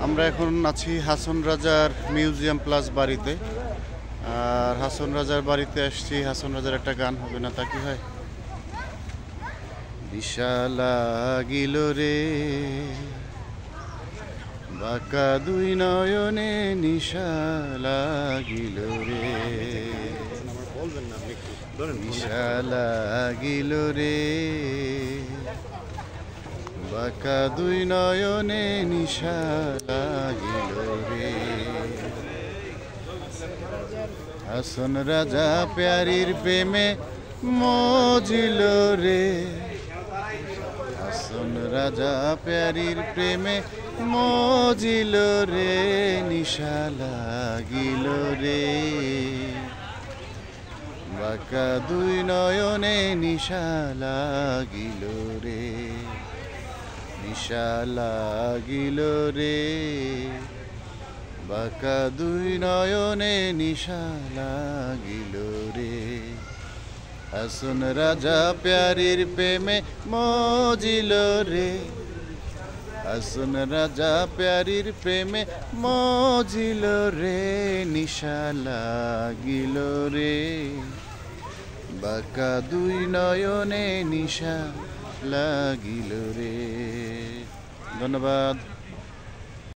আমরা এখন আছি হাসন রাজার মিউজিয়াম প্লাস বাড়িতে। আর হাসন রাজার বাড়িতে আসছি, হাসন রাজার একটা গান হবে না তা কি হয়? বিশাল লাগিল রে বাঁকা দুই নয়নে নিশা লাগিল রে, নিশা লাগিল রে বাঁকা দুই নয়নে নিশা লাগিল রে। হাসন রাজা প্যারির প্রেমে মজিল রে, হাসন রাজা প্যারির প্রেমে মজিল রে, নিশা লাগিল রে বাঁকা দুই নয়নে নিশা লাগিল রে, নিশা লাগিল রে বাঁকা দুই নয়নে নিশা লাগিল রে। হাসন রাজা প্যারির প্রেমে মজিল রে, হাসন রাজা প্যারির প্রেমে মজিল রে, নিশা লাগিল রে বাঁকা দুই নয়নে নিশা লাগিল রে। ধন্যবাদ।